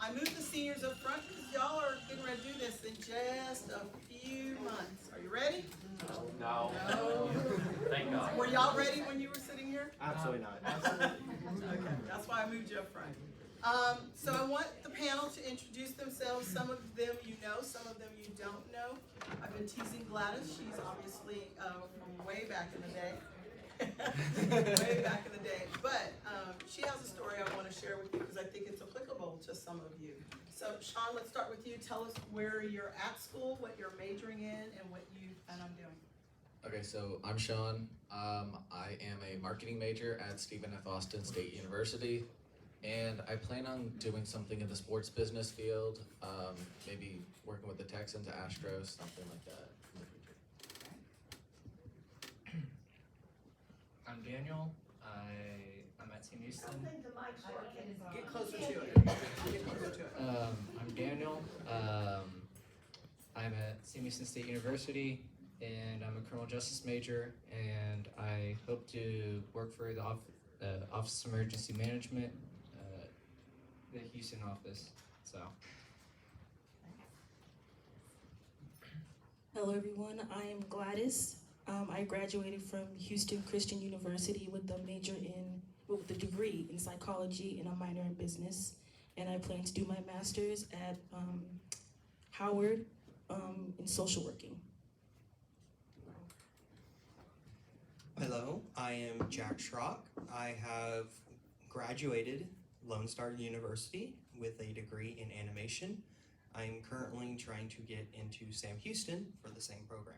I moved the seniors up front because y'all are getting ready to do this in just a few months. Are you ready? No. No. Thank God. Were y'all ready when you were sitting here? Absolutely not. Okay, that's why I moved you up front. So I want the panel to introduce themselves. Some of them you know, some of them you don't know. I've been teasing Gladys. She's obviously from way back in the day. Way back in the day. But she has a story I want to share with you because I think it's applicable to some of you. So Sean, let's start with you. Tell us where you're at school, what you're majoring in, and what you plan on doing. Okay, so I'm Sean. I am a marketing major at Stephen F. Austin State University, and I plan on doing something in the sports business field, maybe working with the Texans, Astros, something like that in the future. I'm Daniel. I'm at Team Houston. Get closer to it. Get closer to it. I'm Daniel. I'm at Team Houston State University, and I'm a criminal justice major, and I hope to work for the Office of Emergency Management, the Houston office. So. Hello everyone, I am Gladys. I graduated from Houston Christian University with the degree in psychology and a minor in business. And I plan to do my master's at Howard in social working. Hello, I am Jack Schrock. I have graduated Lone Star University with a degree in animation. I am currently trying to get into Sam Houston for the same program.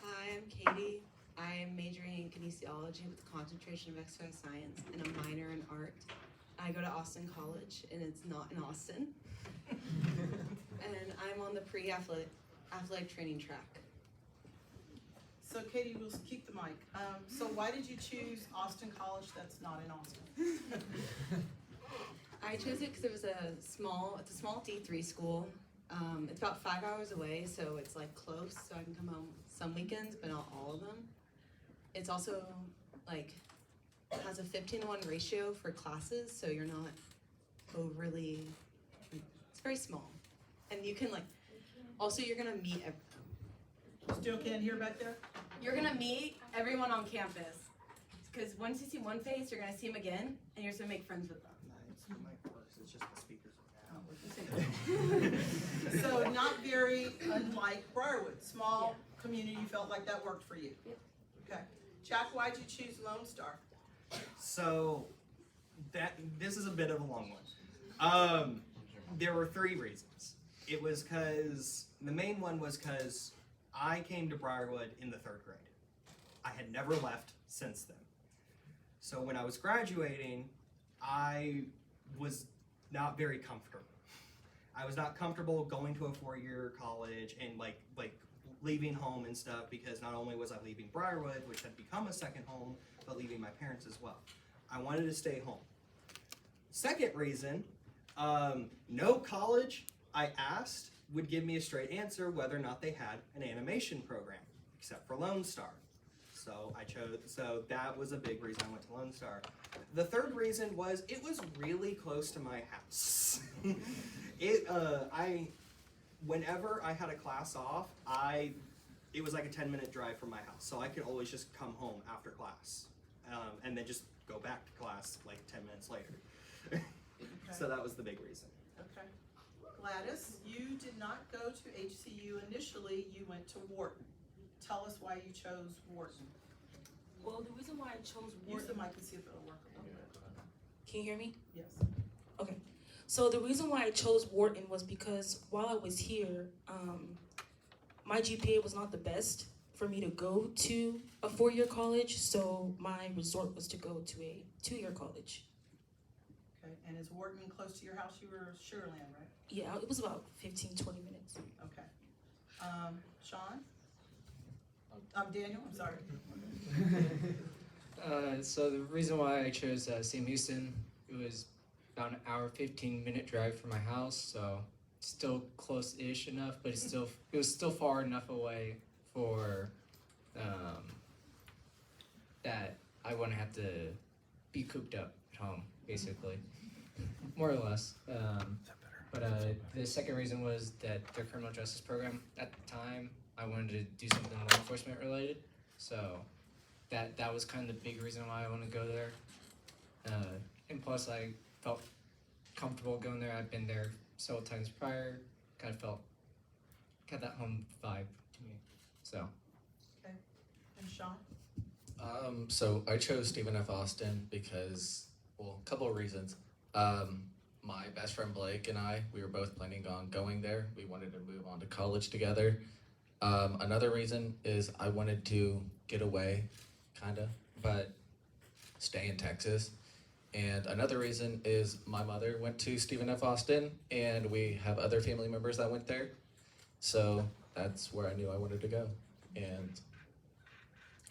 Hi, I'm Katie. I am majoring in kinesiology with a concentration of exercise science and a minor in art. I go to Austin College, and it's not in Austin. And I'm on the pre-athletic training track. So Katie, we'll keep the mic. So why did you choose Austin College that's not in Austin? I chose it because it's a small D3 school. It's about 5 hours away, so it's like close, so I can come home some weekends, but not all of them. It's also like, it has a 15-to-1 ratio for classes, so you're not overly, it's very small. And you can also you're gonna meet, Still can't hear back there? You're gonna meet everyone on campus. Because once you see one face, you're gonna see them again, and you're just gonna make friends with them. The mic works, it's just the speakers. So not very unlike Briarwood, small community, you felt like that worked for you? Yep. Okay. Jack, why'd you choose Lone Star? So this is a bit of a long one. There were 3 reasons. It was the main one was because I came to Briarwood in the 3rd grade. I had never left since then. So when I was graduating, I was not very comfortable. I was not comfortable going to a 4-year college and like leaving home and stuff, because not only was I leaving Briarwood, which had become a second home, but leaving my parents as well. I wanted to stay home. Second reason, no college I asked would give me a straight answer whether or not they had an animation program, except for Lone Star. So that was a big reason I went to Lone Star. The third reason was it was really close to my house. Whenever I had a class off, it was like a 10-minute drive from my house, so I could always just come home after class, and then just go back to class like 10 minutes later. Okay. So that was the big reason. Okay. Gladys, you did not go to HCU initially, you went to Wharton. Tell us why you chose Wharton. Well, the reason why I chose Use the Wharton, mic and see if it'll work a little bit. can you hear me? Yes. Okay. So the reason why I chose Wharton was because while I was here, my GPA was not the best for me to go to a 4-year college, so my resort was to go to a 2-year college. Okay, and is Wharton close to your house? You were Sugarland, right? Yeah, it was about 15, 20 minutes. Okay. Sean? Daniel, I'm sorry. So the reason why I chose Sam Houston, it was about an hour, 15-minute drive from my house, so still close-ish enough, but it was still far enough away for that I wouldn't have to be cooped up at home, basically. more or less. But the second reason was that the criminal justice program, at the time, I wanted to do something law enforcement related. So that was kind of the big reason why I wanted to go there. And plus, I felt comfortable going there. I've been there several times prior. Kind of got that home vibe to me. So. And Sean? So I chose Stephen F. Austin because, well, a couple of reasons. My best friend Blake and we were both planning on going there. We wanted to move on to college together. Another reason is I wanted to get away, kinda, but stay in Texas. And another reason is my mother went to Stephen F. Austin, and we have other family members that went there. So that's where I knew I wanted to go. And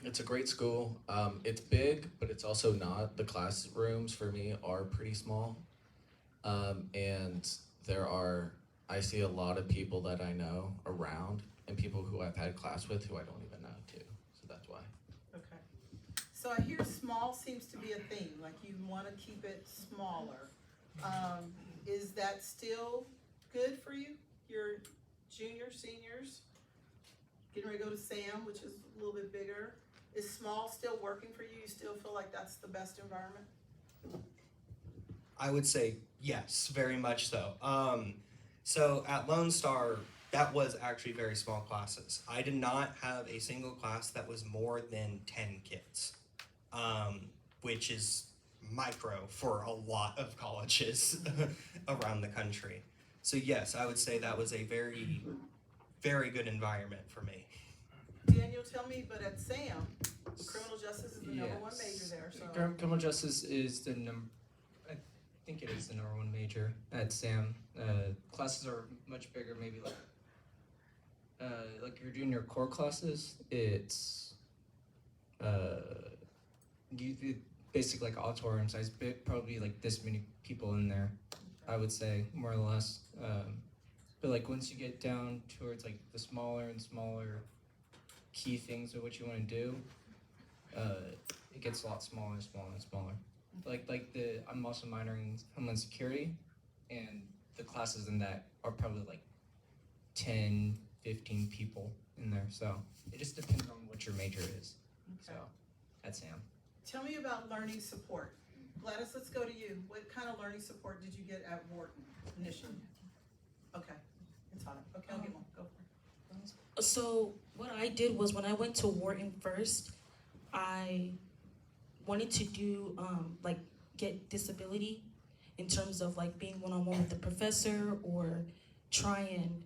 it's a great school. It's big, but it's also not. The classrooms for me are pretty small. And I see a lot of people that I know around and people who I've had class with who I don't even know too. So that's why. Okay. So I hear small seems to be a theme, like you want to keep it smaller. Is that still good for you? Your juniors, seniors? Getting ready to go to Sam, which is a little bit bigger. Is small still working for you? You still feel like that's the best environment? I would say yes, very much so. So at Lone Star, that was actually very small classes. I did not have a single class that was more than 10 kids, which is micro for a lot of colleges around the country. So yes, I would say that was a very, very good environment for me. Daniel, tell me, but at Sam, criminal justice is the number one major there, so. Criminal justice is I think it is the number one major at Sam. Classes are much bigger, maybe like your junior core classes. It's basic like auditorium size, probably like this many people in there, I would say, more or less. But like once you get down towards like the smaller and smaller key things of what you want to do, it gets a lot smaller and smaller and smaller. I'm also minoring in Homeland Security, and the classes in that are probably like 10, 15 people in there. So it just depends on what your major is. So at Sam. Tell me about learning support. Gladys, let's go to you. What kind of learning support did you get at Wharton initially? Okay, it's hot. Okay, I'll get one. Go for it. So what I did was when I went to Wharton first, I wanted to do get disability in terms of like being one-on-one with the professor or try and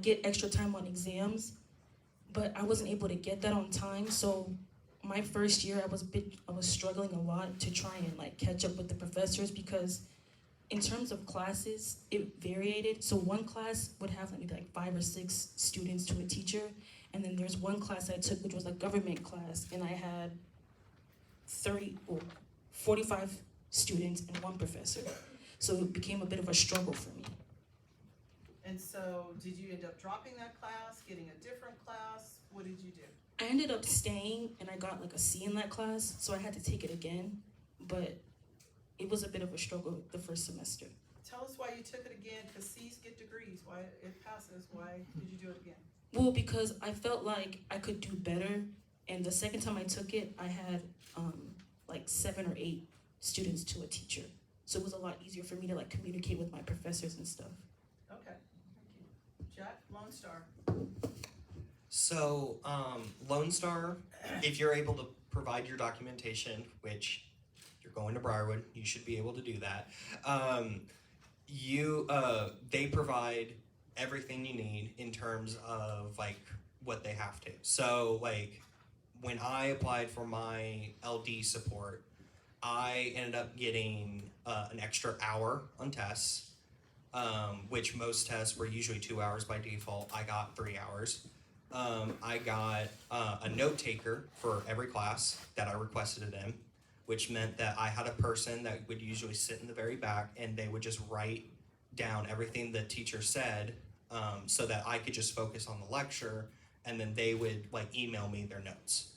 get extra time on exams, but I wasn't able to get that on time. So my first year I was struggling a lot to try and catch up with the professors, because in terms of classes, it varied. So one class would have maybe 5 or 6 students to a teacher, and then there's one class I took which was a government class, and I had 45 students and one professor. So it became a bit of a struggle for me. And so did you end up dropping that class, getting a different class? What did you do? I ended up staying, and I got a C in that class, so I had to take it again, but it was a bit of a struggle the first semester. Tell us why you took it again, because C's get degrees. Why it passes? Why did you do it again? Well, because I felt like I could do better, and the second time I took it, I had 7 or 8 students to a teacher. So it was a lot easier for me to communicate with my professors and stuff. Okay, thank you. Jack, Lone Star. So Lone Star, if you're able to provide your documentation, which you're going to Briarwood, you should be able to do that. They provide everything you need in terms of what they have to. So when I applied for my LD support, I ended up getting an extra hour on tests, which most tests were usually 2 hours by default. I got 3 hours. I got a note taker for every class that I requested of them, which meant that I had a person that would usually sit in the very back, and they would just write down everything the teacher said, so that I could just focus on the lecture, and then they would email me their notes.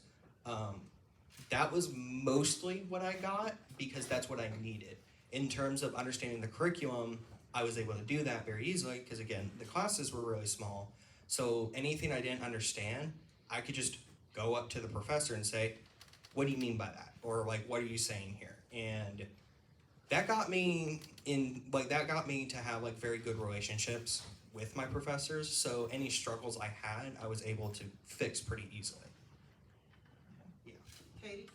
that was mostly what I got because that's what I needed. In terms of understanding the curriculum, I was able to do that very easily because, again, the classes were really small. So anything I didn't understand, I could just go up to the professor and say, what do you mean by that? Or like, what are you saying here? And that got me to have like very good relationships with my professors. So any struggles I had, I was able to fix pretty easily. Katie?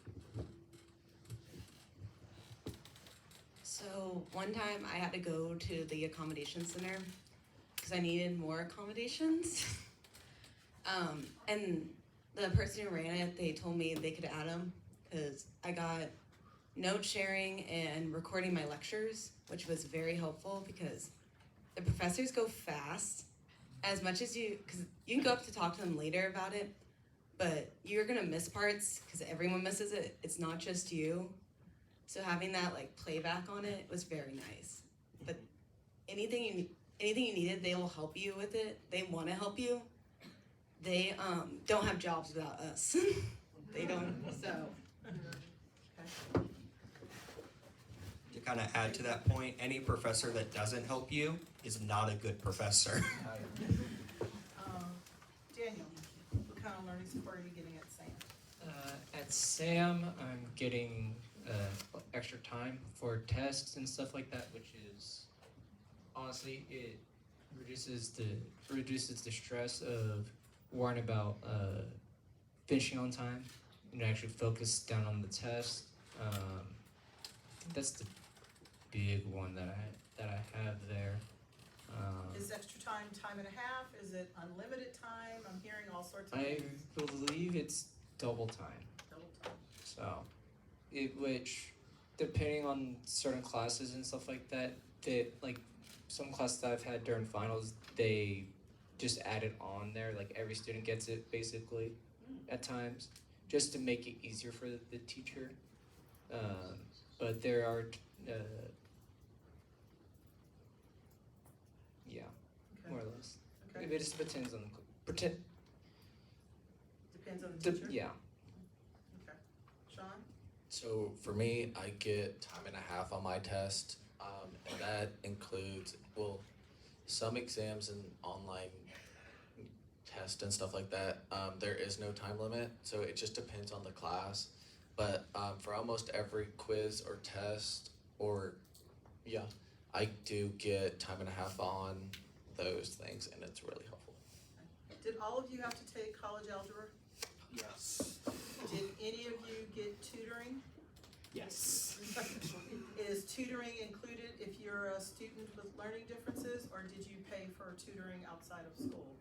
So one time I had to go to the accommodation center because I needed more accommodations. And the person who ran it, they told me they could add them because I got note sharing and recording my lectures, which was very helpful because the professors go fast as much as because you can go up to talk to them later about it, but you're gonna miss parts because everyone misses it. It's not just you. So having that like playback on it was very nice. But anything you needed, they will help you with it. They want to help you. They don't have jobs without us. They don't. So. To kind of add to that point, any professor that doesn't help you is not a good professor. Daniel, what kind of learning support are you getting at SAM? At SAM, I'm getting extra time for tests and stuff like that, which is honestly it reduces the stress of worrying about finishing on time and actually focus down on the test. That's the big one that I have there. Is extra time and a half? Is it unlimited time? I'm hearing all sorts of I things. believe it's double time. Double time. So, which depending on certain classes and stuff like that, like some classes that I've had during finals, they just add it on there. Like every student gets it basically at times, just to make it easier for the teacher. But there are, yeah, Okay. more or less. Okay. It just depends on Depends on the teacher? yeah. Okay. Sean? So for me, I get time and a half on my test, and that includes, well, some exams and online tests and stuff like that. There is no time limit, so it just depends on the class. But for almost every quiz or test, I do get time and a half on those things, and it's really helpful. Did all of you have to take college algebra? Yes. Did any of you get tutoring? Yes. Is tutoring included if you're a student with learning differences, or did you pay for tutoring outside of school?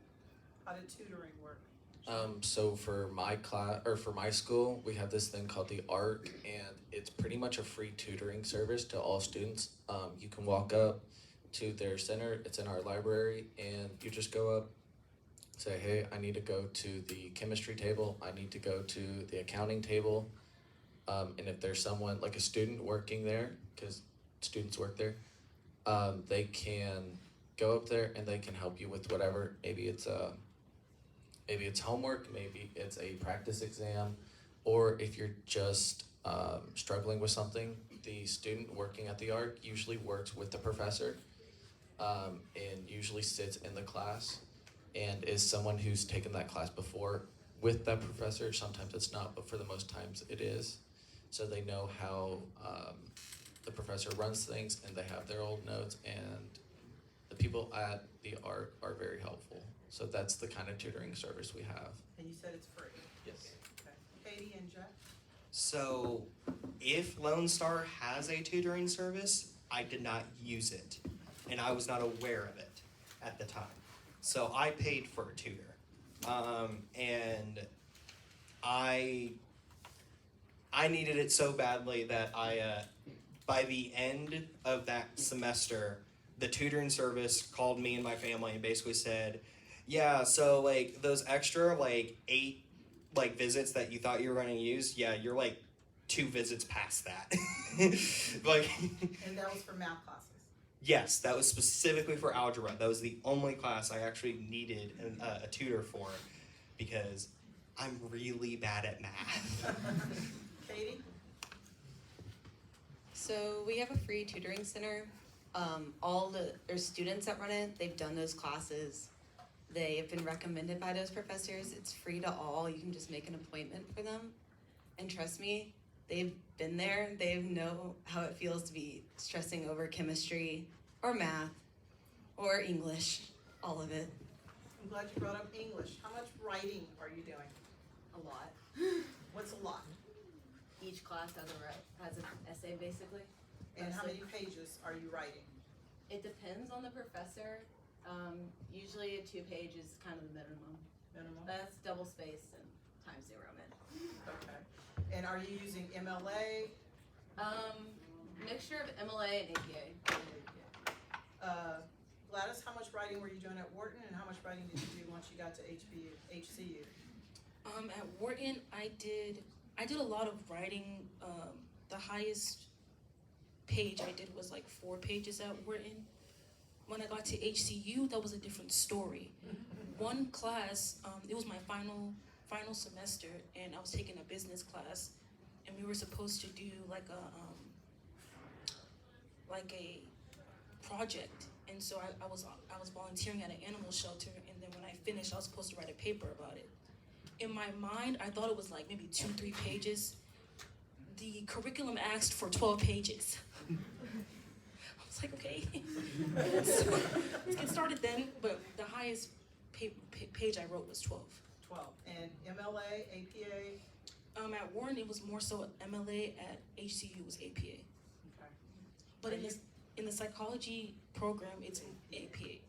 How did tutoring work? So for my class or for my school, we have this thing called the ARC, and it's pretty much a free tutoring service to all students. You can walk up to their center, it's in our library, and you just go up, say, hey, I need to go to the chemistry table, I need to go to the accounting table, and if there's someone, like a student working there, because students work there, they can go up there and they can help you with whatever. Maybe it's homework, maybe it's a practice exam, or if you're just struggling with something, the student working at the ARC usually works with the professor and usually sits in the class and is someone who's taken that class before with that professor. Sometimes it's not, but for the most times it is. So they know how the professor runs things, and they have their old notes, and the people at the ARC are very helpful. So that's the kind of tutoring service we have. And you said it's free. Yes. Okay. Katie and Jeff? So, if Lone Star has a tutoring service, I did not use it, and I was not aware of it at the time. So I paid for a tutor, and I needed it so badly that by the end of that semester, the tutoring service called me and my family and basically said, yeah, so like those extra like 8 like visits that you thought you were going to use, yeah, you're like 2 visits past that. Like, And that was for math classes. yes, that was specifically for algebra. That was the only class I actually needed a tutor for because I'm really bad at math. Katie? So we have a free tutoring center. There's students that run it. They've done those classes. They have been recommended by those professors. It's free to all. You can just make an appointment for them. And trust me, they've been there. They know how it feels to be stressing over chemistry or math or English, all of it. I'm glad you brought up English. How much writing are you doing? A lot. What's a lot? Each class has an essay basically. And how many pages are you writing? It depends on the professor. Usually a 2-page is kind of the minimum. Minimum? That's double space and times 0 min. Okay. And are you using MLA? Mixture of MLA and APA. Gladys, how much writing were you doing at Wharton, and how much writing did you do once you got to HCU? At Wharton, I did a lot of writing. The highest page I did was like 4 pages at Wharton. When I got to HCU, that was a different story. One class, it was my final semester, and I was taking a business class, and we were supposed to do like a project. And so I was volunteering at an animal shelter, and then when I finished, I was supposed to write a paper about it. In my mind, I thought it was like maybe 2-3 pages. The curriculum asked for 12 pages. I was like, okay, let's get started then. But the highest page I wrote was 12. 12. And MLA, APA? At Warren, it was more so MLA. At HCU was APA. Okay. But in the psychology program, it's APA.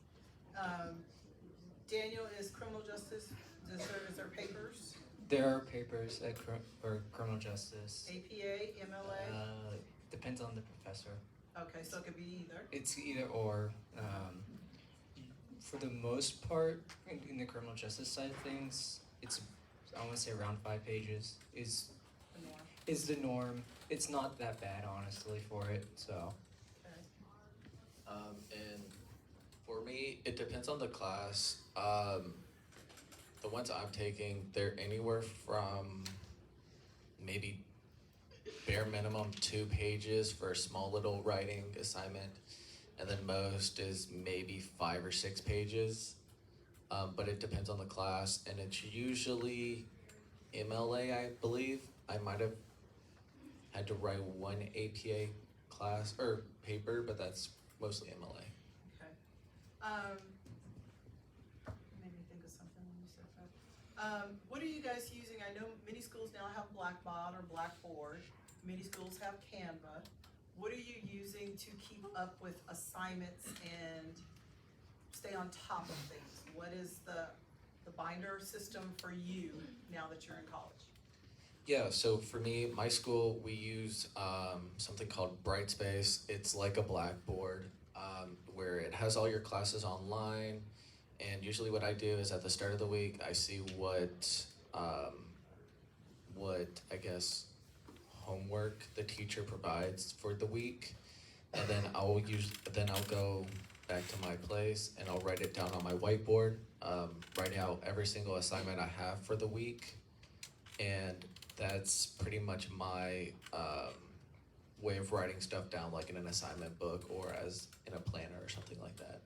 Daniel, is criminal justice, is there papers? There are papers at criminal justice. APA, MLA? Depends on the professor. Okay, so it could be either. It's either or. For the most part, in the criminal justice side of things, it's, I want to say around 5 pages is The norm. the norm. It's not that bad, honestly, for it. So. Okay. And for me, it depends on the class. The ones I'm taking, they're anywhere from maybe bare minimum 2 pages for a small little writing assignment, and then most is maybe 5 or 6 pages. But it depends on the class, and it's usually MLA, I believe. I might have had to write 1 APA class or paper, but that's mostly MLA. Okay. Made me think of something when you said that. What are you guys using? I know many schools now have Blackboard or Blackboard. Many schools have Canva. What are you using to keep up with assignments and stay on top of things? What is the binder system for you now that you're in college? Yeah, so for me, my school, we use something called Brightspace. It's like a Blackboard where it has all your classes online. And usually what I do is at the start of the week, I see what I guess homework the teacher provides for the week, and then I'll go back to my place and I'll write it down on my whiteboard, write out every single assignment I have for the week, and that's pretty much my way of writing stuff down, like in an assignment book or as in a planner or something like that.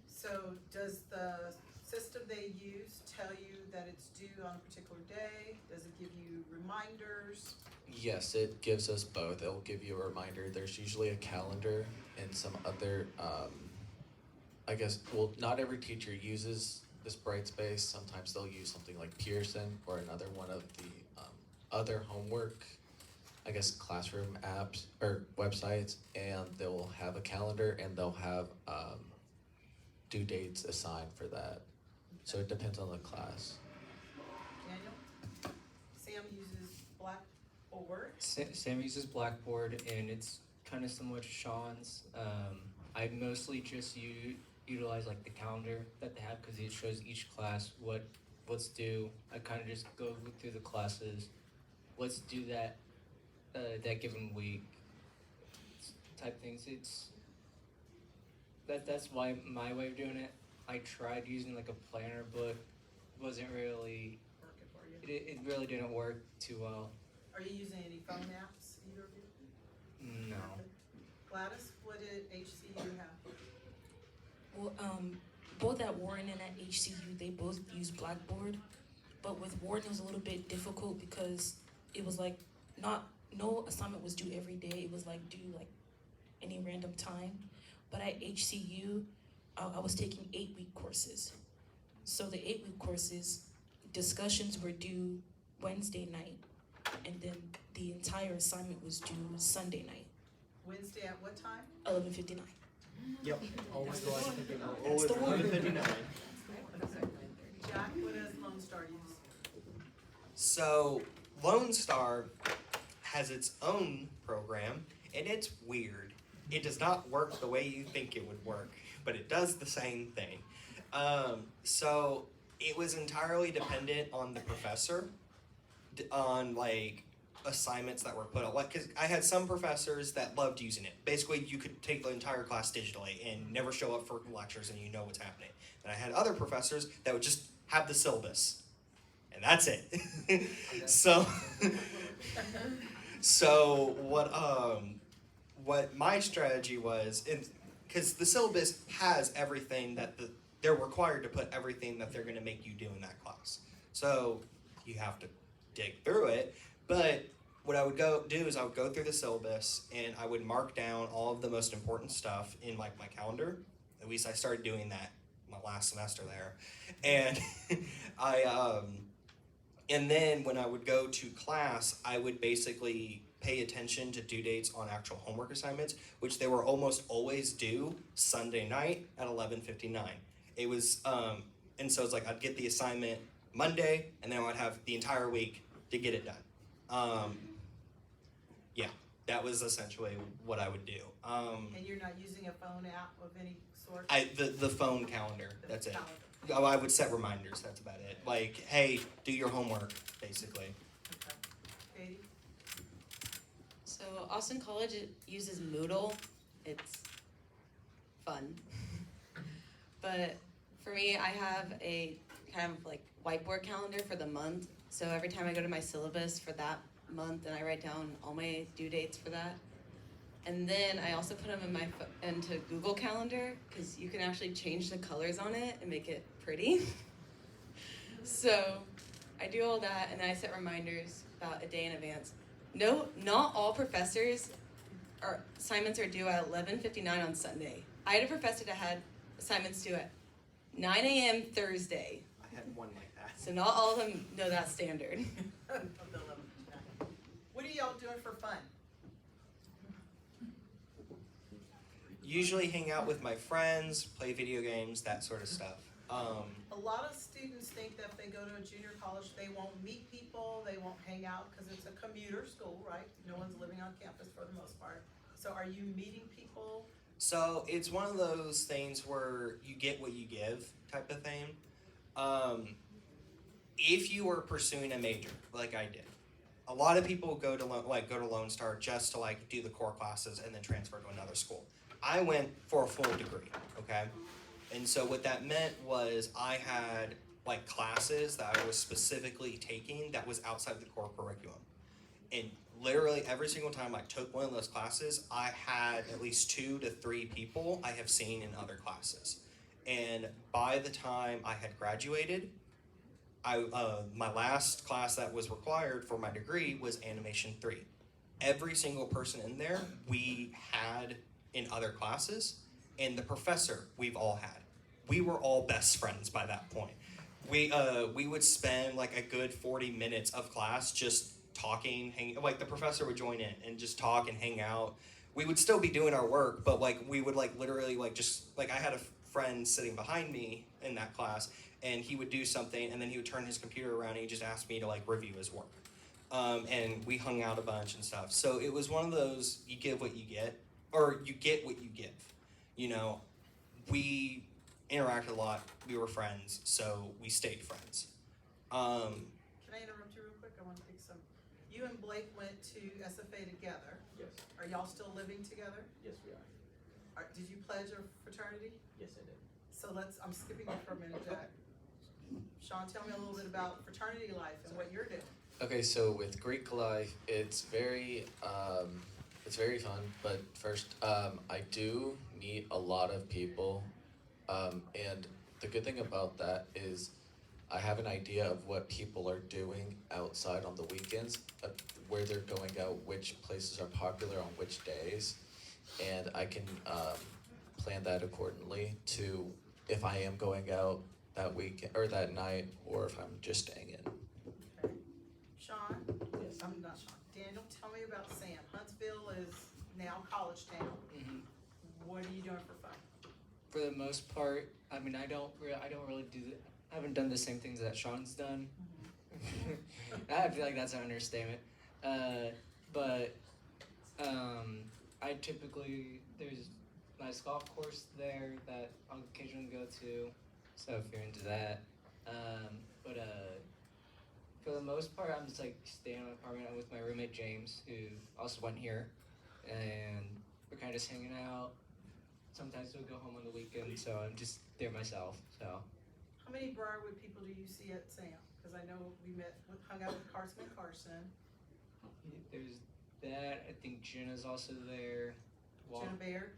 So does the system they use tell you that it's due on a particular day? Does it give you reminders? Yes, it gives us both. It'll give you a reminder. There's usually a calendar and some other, not every teacher uses this Brightspace. Sometimes they'll use something like Pearson or another one of the other homework, classroom apps or websites, and they'll have a calendar and they'll have due dates assigned for that. So it depends on the class. Daniel? Sam uses Blackboard. Sam uses Blackboard, and it's kind of similar to Sean's. I mostly just utilize like the calendar that they have because it shows each class what's due. I kind of just go through the classes, what's due that given week, type things. That's why my way of doing it. I tried using like a planner book, wasn't really. Working for you. It really didn't work too well. Are you using any phone apps, either of you? No. Gladys, what did HCU have? Well, both at Warren and at HCU, they both use Blackboard. But with Warren, it was a little bit difficult because it was like no assignment was due every day. It was like due like any random time. But at HCU, I was taking 8-week courses. So the 8-week courses, discussions were due Wednesday night, and then the entire assignment was due Sunday night, Wednesday at what time? 11:59. Yep. Always the one. That's the one. 11:59. Jack, what does Lone Star use? So Lone Star has its own program, and it's weird. It does not work the way you think it would work, but it does the same thing. So it was entirely dependent on the professor, on like assignments that were put out. Like, cause I had some professors that loved using it. Basically, you could take the entire class digitally and never show up for lectures, and you know what's happening. And I had other professors that would just have the syllabus, and that's it. So what my strategy was, because the syllabus has everything that they're required to put everything that they're going to make you do in that class. So you have to dig through it. But what I would do is I would go through the syllabus and I would mark down all of the most important stuff in like my calendar. At least I started doing that my last semester there. And and then when I would go to class, I would basically pay attention to due dates on actual homework assignments, which they were almost always due Sunday night at 11:59. It was, and so it's like I'd get the assignment Monday, and then I would have the entire week to get it done. Yeah, that was essentially what I would do. And you're not using a phone app of any sort? The phone calendar, that's it. Calendar. Oh, I would set reminders, that's about it. Like, hey, do your homework, basically. Okay. Katie? So Austin College uses Moodle. It's fun. But for me, I have a kind of like whiteboard calendar for the month. So every time I go to my syllabus for that month, and I write down all my due dates for that. And then I also put them into Google Calendar, because you can actually change the colors on it and make it pretty. So I do all that, and then I set reminders about a day in advance. No, not all professors' assignments are due at 11:59 on Sunday. I had a professor that had assignments due at 9 a.m. Thursday. I had one like that. So not all of them know that standard. Of the 11. What are y'all doing for fun? Usually hang out with my friends, play video games, that sort of stuff. A lot of students think that if they go to a junior college, they won't meet people, they won't hang out, because it's a commuter school, right? No one's living on campus for the most part. So are you meeting people? So it's one of those things where you get what you give type of thing. If you were pursuing a major like I did, a lot of people go to Lone Star just to like do the core classes and then transfer to another school. I went for a full degree, okay? And so what that meant was I had like classes that I was specifically taking that was outside the core curriculum. And literally every single time I took one of those classes, I had at least 2 to 3 people I have seen in other classes. And by the time I had graduated, my last class that was required for my degree was Animation 3. Every single person in there we had in other classes, and the professor we've all had. We were all best friends by that point. We would spend like a good 40 minutes of class just talking, like the professor would join in and just talk and hang out. We would still be doing our work, but like we would like literally like just like I had a friend sitting behind me in that class, and he would do something, and then he would turn his computer around and he just asked me to like review his work. And we hung out a bunch and stuff. So it was one of those, you give what you get, or you get what you give. You know, we interacted a lot, we were friends, so we stayed friends. Can I interrupt you real quick? I want to pick some. You and Blake went to SFA together. Yes. Are y'all still living together? Yes, we are. Did you pledge a fraternity? Yes, I did. So I'm skipping it for a minute, Jack. Sean, tell me a little bit about fraternity life and what you're doing. Okay, so with Greek life, it's very fun. But first, I do meet a lot of people, and the good thing about that is I have an idea of what people are doing outside on the weekends, where they're going out, which places are popular on which days, and I can plan that accordingly to if I am going out that week or that night, or if I'm just staying in. Okay. Sean? Yes. I'm not Sean. Daniel, tell me about Sam. Huntsville is now college town. What are you doing for fun? For the most part, I mean, I don't really I haven't done the same things that Sean's done. I feel like that's an understatement. But I typically, there's a nice golf course there that I'll occasionally go to, so if you're into that. But for the most part, I'm just like staying in an apartment. I'm with my roommate James, who also went here, and we're kind of just hanging out. Sometimes we'll go home on the weekend, so I'm just there myself. So How many Briarwood people do you see at Sam? Because I know we hung out with Carson and Carson. there's that. I think Jenna's also there. Jenna Baird?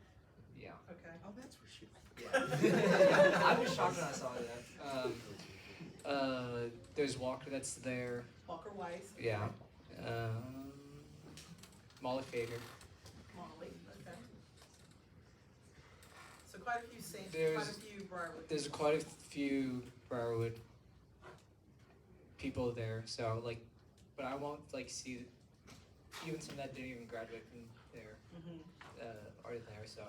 Yeah. Okay. Oh, that's where she. I was shocked when I saw that. There's Walker that's there. Walker Weiss. Yeah. Molly Fader. Molly, okay. So quite a few Sam, There's- quite a few Briarwood. There's quite a few Briarwood people there. So like, but I won't like see even some that didn't even graduate from there are there. So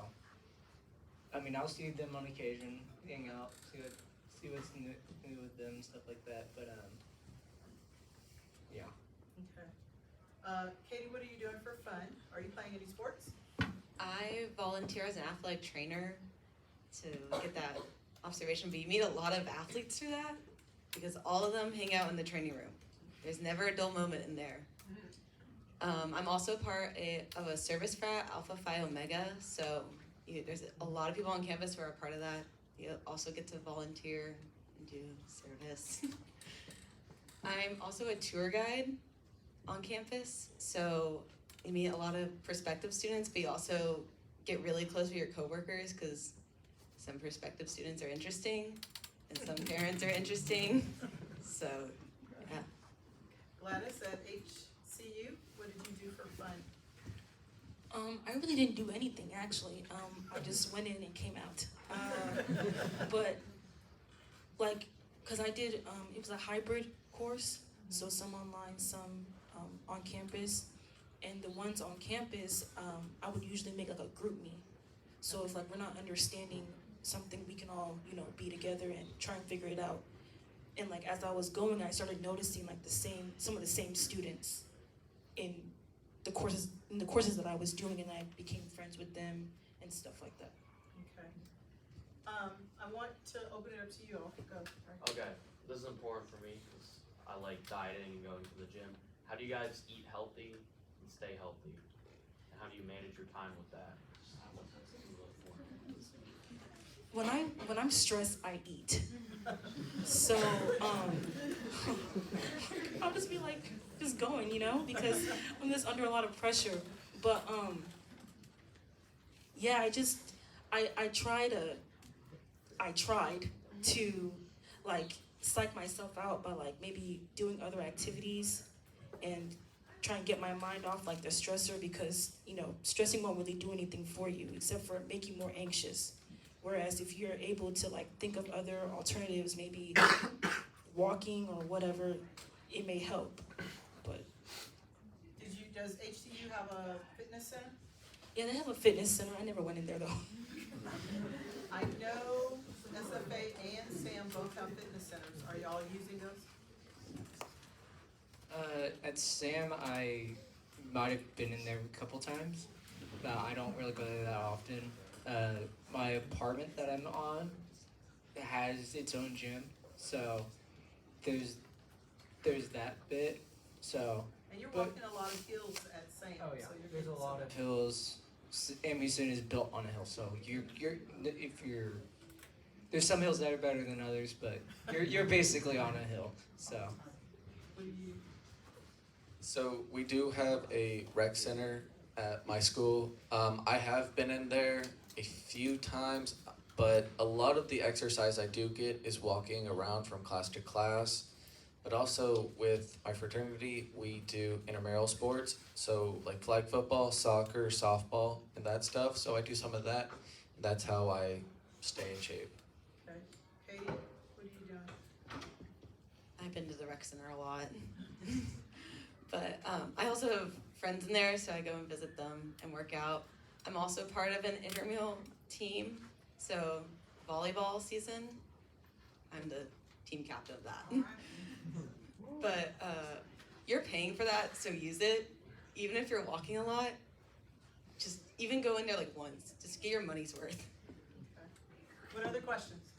I mean, I'll see them on occasion, hang out, see what's new with them, stuff like that. But yeah. Okay. Katie, what are you doing for fun? Are you playing any sports? I volunteer as an athletic trainer to get that observation, but you meet a lot of athletes through that because all of them hang out in the training room. There's never a dull moment in there. I'm also part of a service frat, Alpha Phi Omega, so there's a lot of people on campus who are a part of that. You also get to volunteer and do service. I'm also a tour guide on campus, so you meet a lot of prospective students, but you also get really close with your coworkers because some prospective students are interesting and some parents are interesting. So, yeah. Gladys at HCU, what did you do for fun? I really didn't do anything actually. I just went in and came out. But like, cause I did, it was a hybrid course, so some online, some on campus. And the ones on campus, I would usually make like a group me. So if like we're not understanding something, we can all, be together and try and figure it out. And like as I was going, I started noticing like some of the same students in the courses that I was doing, and I became friends with them and stuff like that. Okay. I want to open it up to you all. Go. Okay, this is important for me because I like dieting and going to the gym. How do you guys eat healthy and stay healthy? And how do you manage your time with that? When I'm stressed, I eat. So I'll just be like just going, because I'm just under a lot of pressure. But yeah, I tried to like psych myself out by like maybe doing other activities and try and get my mind off like the stressor, because stressing won't really do anything for you except for make you more anxious. Whereas if you're able to like think of other alternatives, maybe walking or whatever, it may help. But Does HCU have a fitness center? yeah, they have a fitness center. I never went in there though. I know SFA and SAM both have fitness centers. Are y'all using those? At Sam, I might have been in there a couple times, but I don't really go there that often. My apartment that I'm on has its own gym, so there's that bit. So And you're walking a lot of hills at SAM. oh yeah, so you're there's a getting lot some- of hills. Amundsen is built on a hill, so there's some hills that are better than others, but you're basically on a hill. So What do you? So we do have a rec center at my school. I have been in there a few times, but a lot of the exercise I do get is walking around from class to class. But also with my fraternity, we do intramural sports, so like flag football, soccer, softball, and that stuff. So I do some of that. That's how I stay in shape. Okay. Katie, what are you doing? I've been to the rec center a lot. But I also have friends in there, so I go and visit them and work out. I'm also part of an intramural team, so volleyball season, I'm the team captain of that. All right. But you're paying for that, so use it. Even if you're walking a lot, just even go in there like once. Just get your money's worth. Okay. What other questions?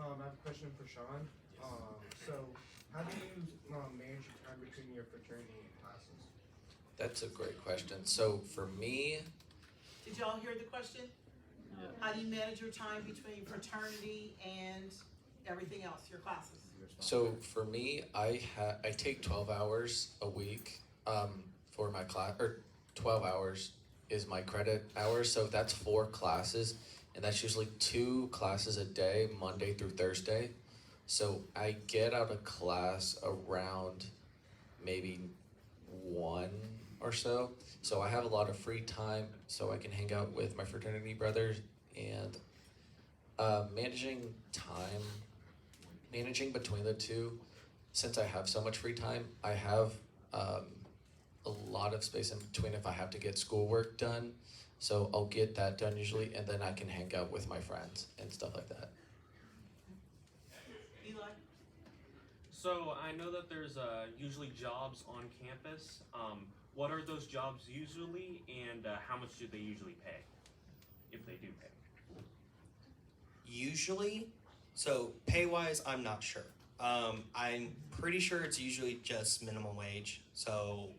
I have a question for Sean. So how do you manage your time between your fraternity and classes? That's a great question. So for me, Did y'all hear the question? How do you manage your time between fraternity and everything else, your classes? so for me, I take 12 hours a week for my class, or 12 hours is my credit hours. So that's 4 classes, and that's usually 2 classes a day, Monday through Thursday. So I get out of class around maybe 1 or so. So I have a lot of free time, so I can hang out with my fraternity brothers, and managing between the two. Since I have so much free time, I have a lot of space in between if I have to get schoolwork done. So I'll get that done usually, and then I can hang out with my friends and stuff like that. Eli? So I know that there's usually jobs on campus. What are those jobs usually, and how much do they usually pay, if they do pay? Usually, so pay-wise, I'm not sure. I'm pretty sure it's usually just minimum wage. So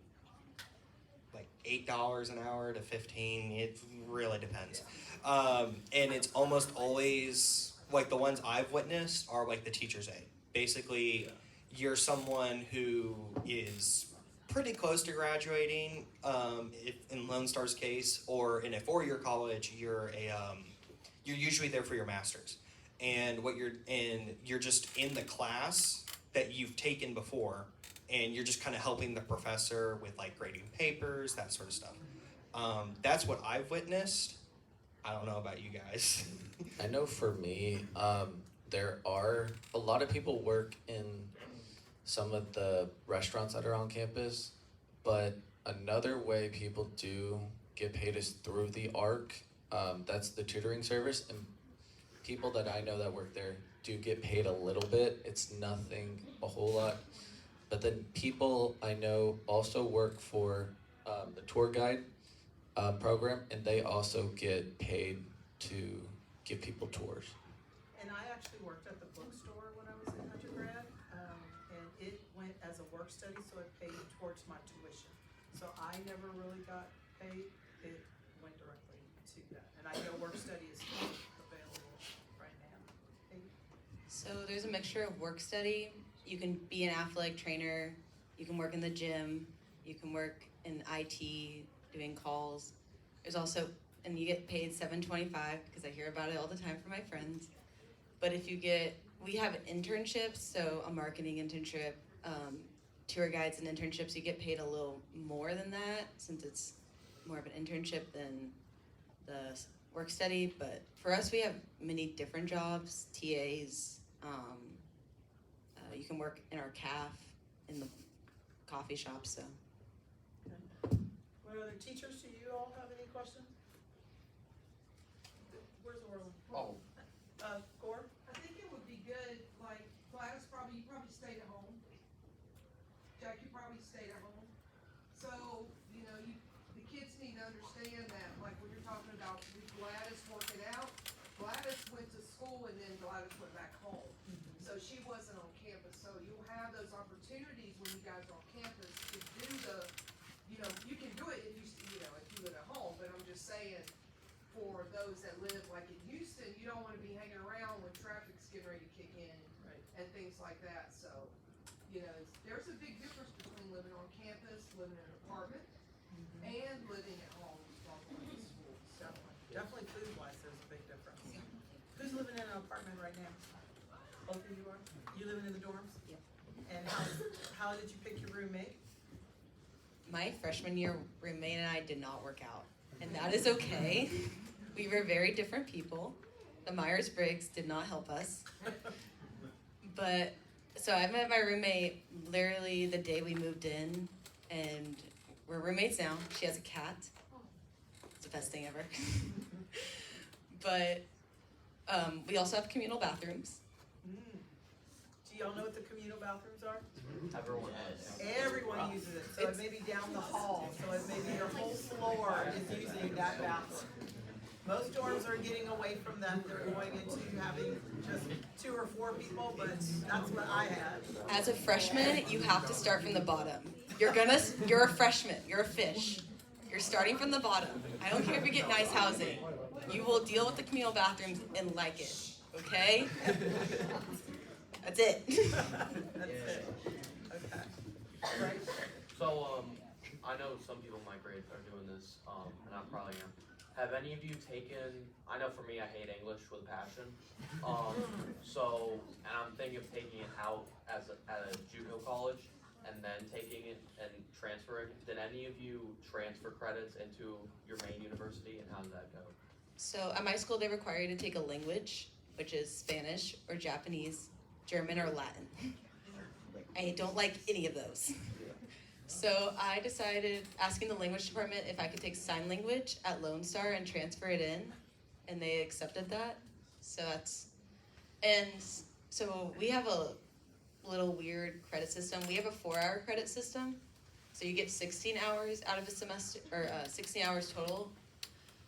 like $8 an hour to 15. It really depends. And it's almost always like the ones I've witnessed are like the teacher's aide. Basically, you're someone who is pretty close to graduating. If in Lone Star's case, or in a 4-year college, you're usually there for your master's. And you're just in the class that you've taken before, and you're just kind of helping the professor with like grading papers, that sort of stuff. That's what I've witnessed. I don't know about you guys. I know for me, there are a lot of people work in some of the restaurants that are on campus, but another way people do get paid is through the ARC. That's the tutoring service, and people that I know that work there do get paid a little bit. It's nothing a whole lot. But then people I know also work for the tour guide program, and they also get paid to give people tours. And I actually worked at the bookstore when I was in undergrad, and it went as a work study, so it paid towards my tuition. So I never really got paid. It went directly to that. And I know work study is still available right now. So there's a mixture of work study. You can be an athletic trainer, you can work in the gym, you can work in IT doing calls. There's also, and you get paid $7.25 because I hear about it all the time from my friends. But if you we have internships, so a marketing internship, tour guides and internships, you get paid a little more than that since it's more of an internship than the work study. But for us, we have many different jobs, TAs. You can work in our CAF, in the coffee shop, so. What other teachers, do you all have any questions? Where's Orland? Oh. Gore? I think it would be good, like, Gladys you probably stayed at home. Jack, you probably stayed at home. So, the kids need to understand that, like, when you're talking about with Gladys working out, Gladys went to school and then Gladys went back home. So she wasn't on campus, so you'll have those opportunities when you guys are on campus to do you can do it if you live at home, but I'm just saying, for those that live like in Houston, you don't wanna be hanging around when traffic's getting ready to kick in and things like that, so You know, there's a big difference between living on campus, living in an apartment, and living at home while going to school. So, Definitely food wise, there's a big difference. Who's living in an apartment right now? Both of you are? You living in the dorms? Yep. And how did you pick your roommate? My freshman year roommate and I did not work out, and that is okay. We were very different people. The Myers-Briggs did not help us. But, so I met my roommate literally the day we moved in, and we're roommates now. She has a cat. It's the best thing ever. But we also have communal bathrooms. Do y'all know what the communal bathrooms are? Everyone does. Everyone uses it, so it may be down the hall, so it may be your whole floor is using that bathroom. Most dorms are getting away from that, they're going into having just 2 or 4 people, but that's what I had. As a freshman, you have to start from the bottom. You're a freshman, you're a fish. You're starting from the bottom. I don't care if you get nice housing. You will deal with the communal bathrooms and like it, okay? That's it. That's it. Okay. Right? So, I know some people in my grade are doing this, and I probably am. Have any of you taken, I know for me, I hate English with a passion. And I'm thinking of taking it out at a JUCO college and then taking it and transferring. Did any of you transfer credits into your main university, and how did that go? So at my school, they require you to take a language, which is Spanish or Japanese, German or Latin. I don't like any of those. So I decided, asking the language department if I could take sign language at Lone Star and transfer it in, and they accepted that. So so we have a little weird credit system. We have a 4-hour credit system, so you get 16 hours out of a semester, or 16 hours total.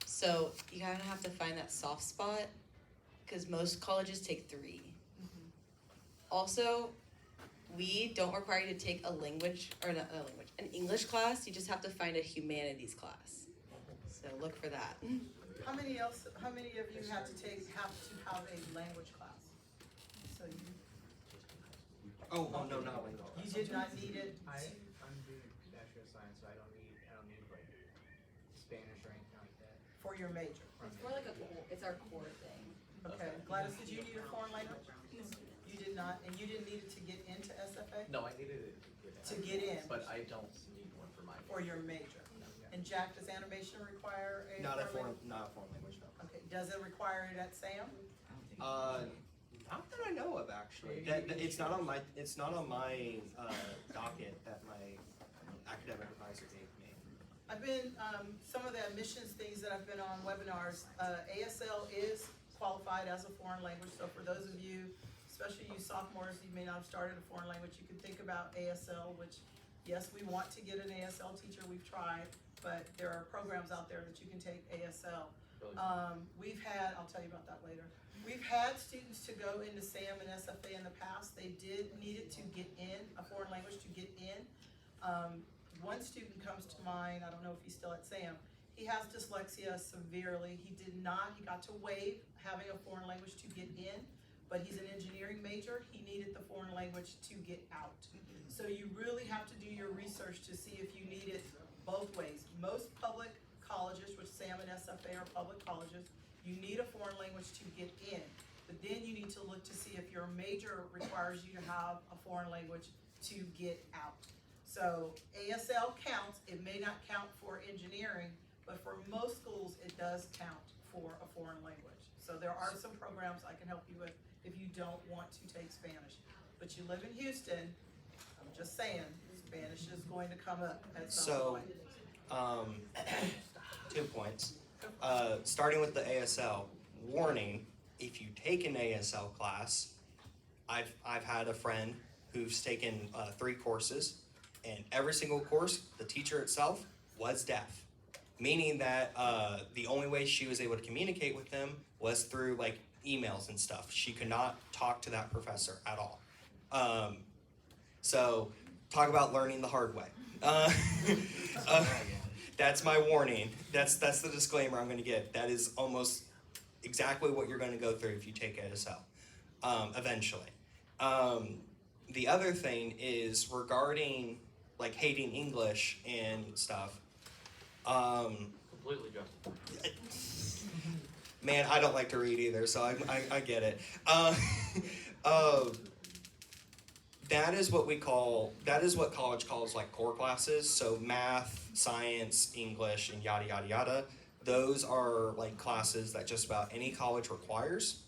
So you kind of have to find that soft spot, because most colleges take 3. Also, we don't require you to take a language, or not a language, an English class. You just have to find a humanities class. So look for that. How many of you have to have a language class? So Oh, no, not language. you did not need it? I'm doing Bachelor of Science, so I don't need like Spanish or anything like that. For your major? It's more like it's our core thing. Okay. Gladys, did you need a foreign language? You did not, and you didn't need it to get into SFA? No, I needed it To get in? but I don't need one for my. For your major? And Jack, does animation require a Not a foreign foreign, not a foreign language, no. language? Okay, does it require it at SAM? Not that I know of, actually. It's not on my docket that my academic advisor gave me. I've been, some of the admissions things that I've been on webinars, ASL is qualified as a foreign language, so for those of you, especially you sophomores, you may not have started a foreign language, you can think about ASL, which, yes, we want to get an ASL teacher, we've tried, but there are programs out there that you can take ASL. We've had, I'll tell you about that later. We've had students to go into SAM and SFA in the past. They did need it to get in, a foreign language to get in. One student comes to mind, I don't know if he's still at SAM. He has dyslexia severely. He got to waive having a foreign language to get in, but he's an engineering major. He needed the foreign language to get out. So you really have to do your research to see if you need it both ways. Most public colleges, which SAM and SFA are public colleges, you need a foreign language to get in. But then you need to look to see if your major requires you to have a foreign language to get out. So ASL counts. It may not count for engineering, but for most schools, it does count for a foreign language. So there are some programs I can help you with if you don't want to take Spanish. But you live in Houston, I'm just saying, Spanish is going to come up at some point. 2 points. Starting with the ASL, warning, if you take an ASL class, I've had a friend who's taken 3 courses, and every single course, the teacher itself was deaf. Meaning that the only way she was able to communicate with them was through like emails and stuff. She could not talk to that professor at all. So talk about learning the hard way. That's my warning. That's the disclaimer I'm going to give. That is almost exactly what you're going to go through if you take ASL eventually. the other thing is regarding like hating English and stuff. Completely justified. Man, I don't like to read either, so I get it. That is what college calls like core classes. So math, science, English, and yada yada yada. Those are like classes that just about any college requires.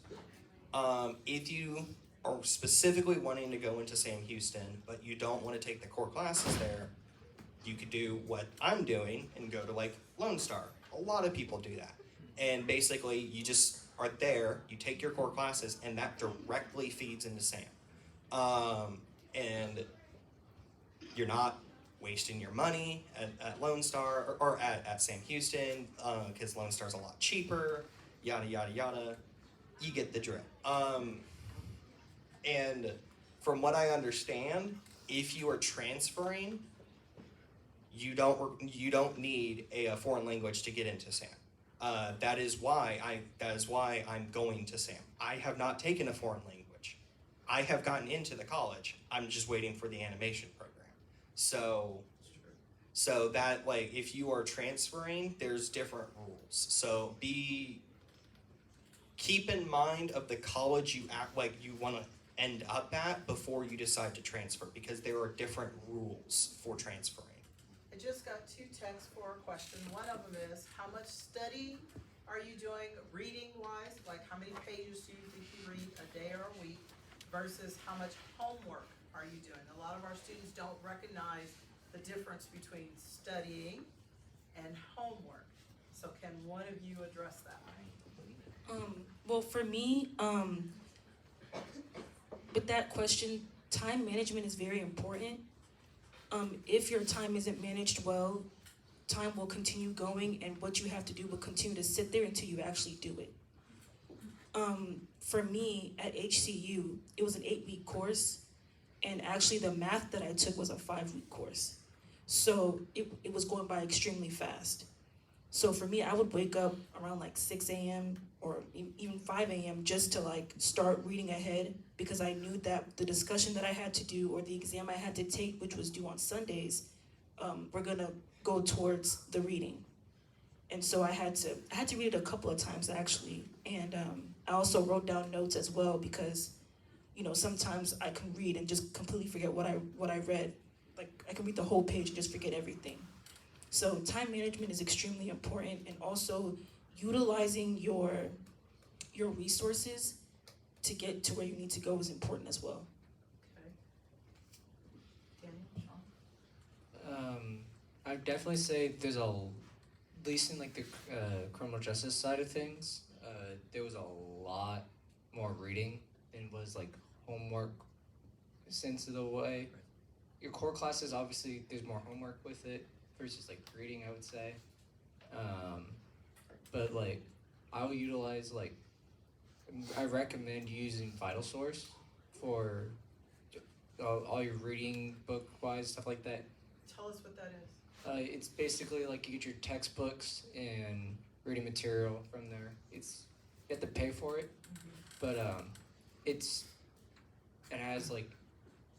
If you are specifically wanting to go into Sam Houston, but you don't want to take the core classes there, you could do what I'm doing and go to like Lone Star. A lot of people do that. And basically you just are there, you take your core classes, and that directly feeds into Sam. And you're not wasting your money at Lone Star or at Sam Houston, because Lone Star's a lot cheaper, yada yada yada. You get the drill. And from what I understand, if you are transferring, you don't need a foreign language to get into SAM. That is why I'm going to SAM. I have not taken a foreign language. I have gotten into the college. I'm just waiting for the animation program. So that, like, if you are transferring, there's different rules. So keep in mind of the college you act like you want to end up at before you decide to transfer, because there are different rules for transferring. I just got 2 texts for a question. One of them is, how much study are you doing reading-wise? Like, how many pages do you think you read a day or a week versus how much homework are you doing? A lot of our students don't recognize the difference between studying and homework. So can one of you address that? Well, for me, with that question, time management is very important. If your time isn't managed well, time will continue going, and what you have to do will continue to sit there until you actually do it. For me, at HCU, it was an 8-week course, and actually the math that I took was a 5-week course. So it was going by extremely fast. So for me, I would wake up around like 6 a.m. or even 5 a.m. just to like start reading ahead, because I knew that the discussion that I had to do or the exam I had to take, which was due on Sundays, were gonna go towards the reading. And so I had to read it a couple of times actually. And I also wrote down notes as well, because sometimes I can read and just completely forget what I read. Like I can read the whole page and just forget everything. So time management is extremely important, and also utilizing your resources to get to where you need to go is important as well. Okay. Daniel, Sean? I'd definitely say there's at least in like the criminal justice side of things, there was a lot more reading than was like homework sense of the way. Your core classes, obviously, there's more homework with it versus like reading, I would say. But like, I will utilize I recommend using Vital Source for all your reading, book-wise, stuff like that. Tell us what that is. It's basically like you get your textbooks and reading material from there. You have to pay for it, but it has like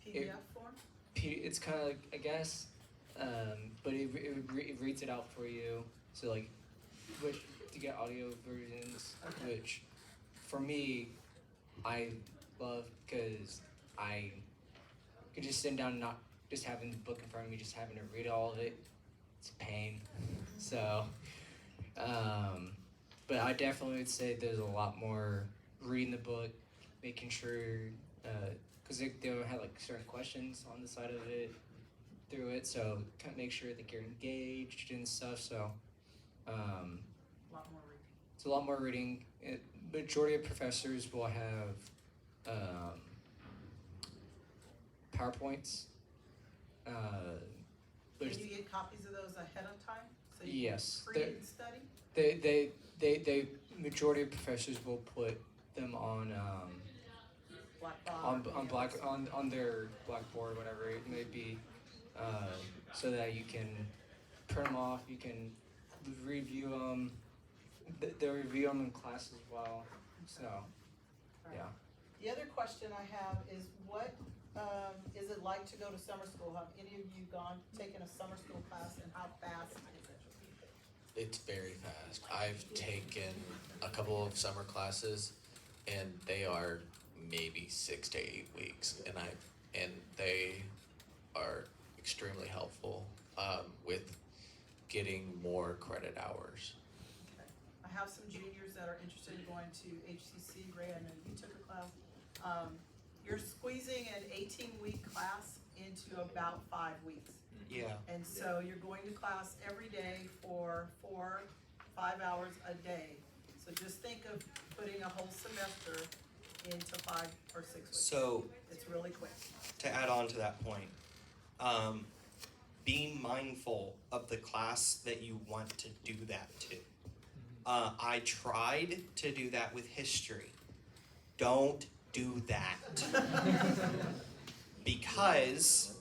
PDF form? it's kind of like, I guess, but it reads it out for you. So like, to get audio versions, Okay. which for me, I love, because I could just sit down and not just having the book in front of me, just having to read all of it. It's a pain. So, but I definitely would say there's a lot more reading the book, making sure, because they'll have like certain questions on the side of it through it, so kind of make sure that you're engaged and stuff. So, A lot more reading. it's a lot more reading. Majority of professors will have PowerPoints. Can you get copies of those ahead of time? So you Yes, can read and study? they majority of professors will put them on on their blackboard, whatever it may be, so that you can print them off. You can review them. They'll review them in class as well. So, yeah. The other question I have is, what is it like to go to summer school? Have any of you taken a summer school class, and how fast is it? It's very fast. I've taken a couple of summer classes, and they are maybe 6 to 8 weeks, and they are extremely helpful with getting more credit hours. Okay. I have some juniors that are interested in going to HCC. Ray, I know you took a class. You're squeezing an 18-week class into about 5 weeks. Yeah. And so you're going to class every day for 4-5 hours a day. So just think of putting a whole semester into 5 or 6 weeks. So It's really quick. to add on to that point, be mindful of the class that you want to do that to. I tried to do that with history. Don't do that. Because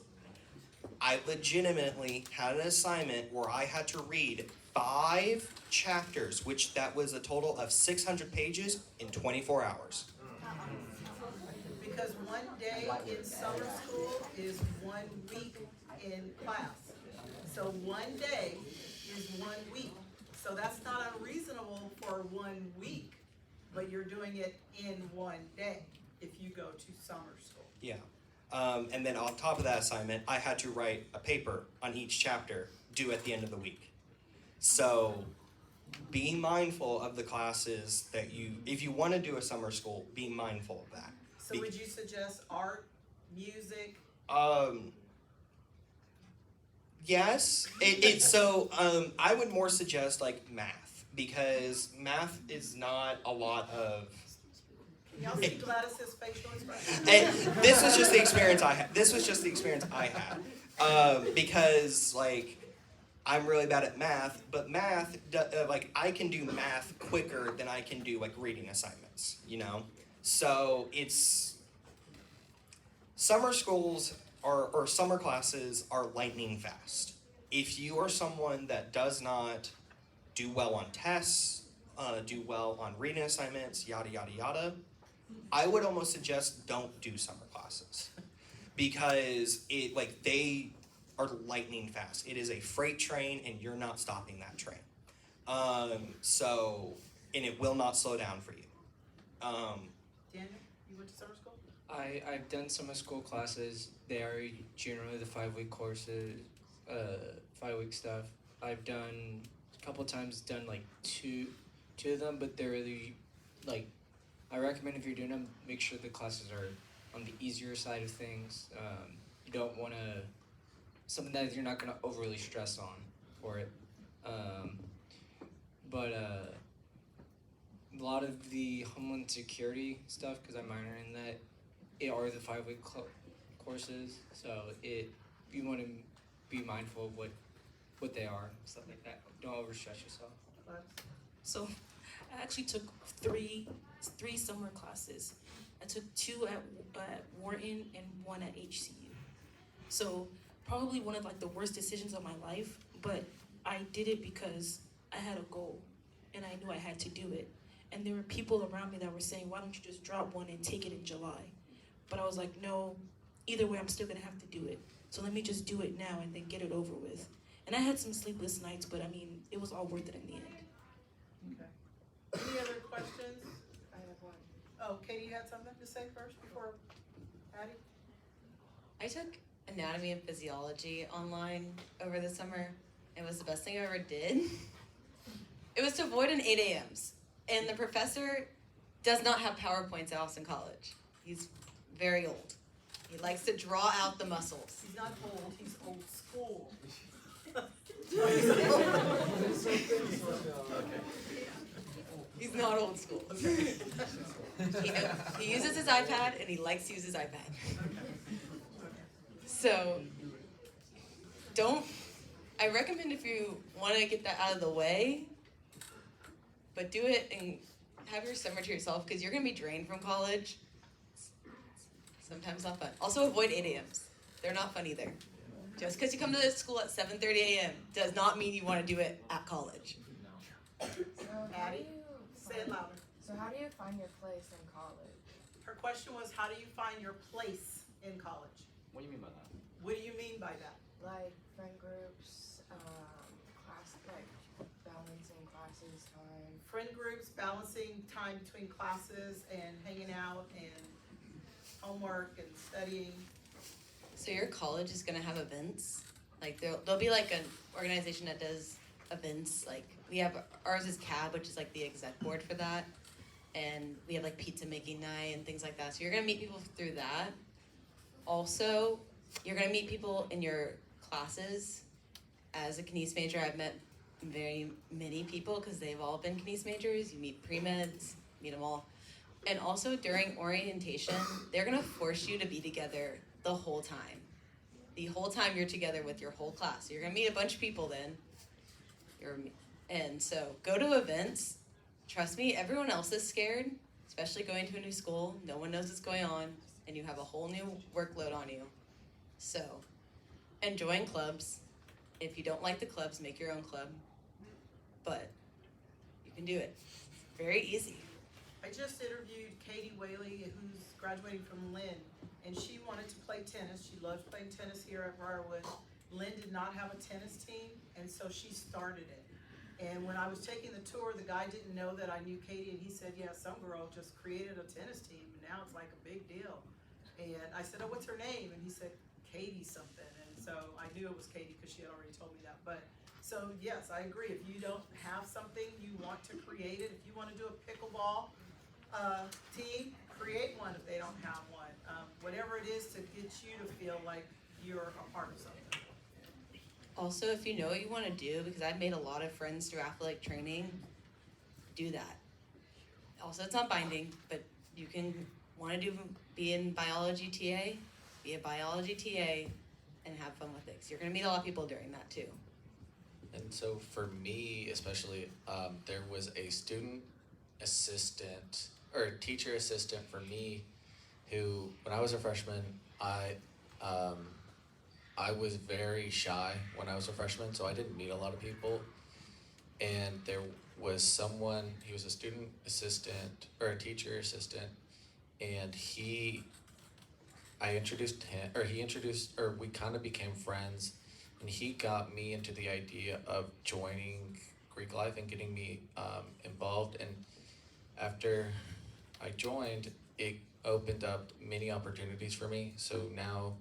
I legitimately had an assignment where I had to read 5 chapters, which that was a total of 600 pages in 24 hours. Because one day in summer school is 1 week in class. So one day is 1 week. So that's not unreasonable for 1 week, but you're doing it in 1 day if you go to summer school. Yeah. And then on top of that assignment, I had to write a paper on each chapter due at the end of the week. So be mindful of the classes that if you want to do a summer school, be mindful of that. So would you suggest art, music? Yes. I would more suggest like math, because math is not a lot of. Can y'all see Gladys's facial expression? And this was just the experience I had. Because like I'm really bad at math, but math like I can do math quicker than I can do like reading assignments. You know, so it's summer schools or summer classes are lightning fast. If you are someone that does not do well on tests, do well on reading assignments, yada yada yada, I would almost suggest don't do summer classes, because they are lightning fast. It is a freight train, and you're not stopping that train. And it will not slow down for you. Daniel, you went to summer school? I've done summer school classes. They are generally the 5-week courses, 5-week stuff. I've done a couple times done like two of them, but they're really like, I recommend if you're doing them, make sure the classes are on the easier side of things. You don't want to, something that you're not going to overly stress on for it. But a lot of the Homeland Security stuff, because I minor in that, it are the 5-week courses. So you want to be mindful of what they are, stuff like that. Don't overstress yourself. So I actually took three summer classes. I took 2 at Wharton and 1 at HCU. So probably one of like the worst decisions of my life, but I did it because I had a goal and I knew I had to do it. And there were people around me that were saying, why don't you just drop one and take it in July? But I was like, no, either way, I'm still gonna have to do it. So let me just do it now and then get it over with. And I had some sleepless nights, but I mean, it was all worth it in the end. Okay. Any other questions? I have one. Oh, Katie, you had something to say first before Patty? I took anatomy and physiology online over the summer. It was the best thing I ever did. It was to avoid an 8 a.m.s. And the professor does not have PowerPoints at Austin College. He's very old. He likes to draw out the muscles. He's not old, he's old school. He's not old school. He uses his iPad, and he likes to use his iPad. So, I recommend if you want to get that out of the way, but do it and have your summer to yourself, because you're going to be drained from college. Sometimes not fun. Also, avoid 8 a.m.s. They're not fun either. Just because you come to this school at 7:30 a.m. does not mean you want to do it at college. Patty, say it louder. So how do you find your place in college? Her question was, how do you find your place in college. What do you mean by that? What do you mean by that? Like friend groups, class, like balancing classes time. Friend groups, balancing time between classes and hanging out and homework and studying. So your college is gonna have events? Like there'll be like an organization that does events, like we have, ours is CAB, which is like the exec board for that. And we have like pizza making night and things like that. So you're gonna meet people through that. Also, you're gonna meet people in your classes. As a Kines major, I've met very many people because they've all been Kines majors. You meet pre-meds, meet them all. And also during orientation, they're gonna force you to be together the whole time. The whole time you're together with your whole class. So you're gonna meet a bunch of people then. And so go to events. Trust me, everyone else is scared, especially going to a new school. No one knows what's going on, and you have a whole new workload on you. So, and join clubs. If you don't like the clubs, make your own club. But you can do it. Very easy. I just interviewed Katie Whaley, who's graduating from Lynn, and she wanted to play tennis. She loves playing tennis here at Briarwood. Lynn did not have a tennis team, and so she started it. And when I was taking the tour, the guy didn't know that I knew Katie, and he said, yeah, some girl just created a tennis team, and now it's like a big deal. And I said, oh, what's her name? And he said, Katie something. And so I knew it was Katie because she had already told me that. But so yes, I agree. If you don't have something, you want to create it. If you want to do a pickleball team, create one if they don't have one. Whatever it is to get you to feel like you're a part of something. Also, if you know what you want to do, because I've made a lot of friends through athletic training, do that. Also, it's not binding, but you can want to be in biology TA, be a biology TA, and have fun with it. 'Cause you're going to meet a lot of people during that too. And so for me, especially, there was a student assistant or teacher assistant for me who, when I was a freshman, I was very shy when I was a freshman, so I didn't meet a lot of people. And there was someone, he was a student assistant or a teacher assistant, and we kind of became friends, and he got me into the idea of joining Greek life and getting me involved. And after I joined, it opened up many opportunities for me. So now,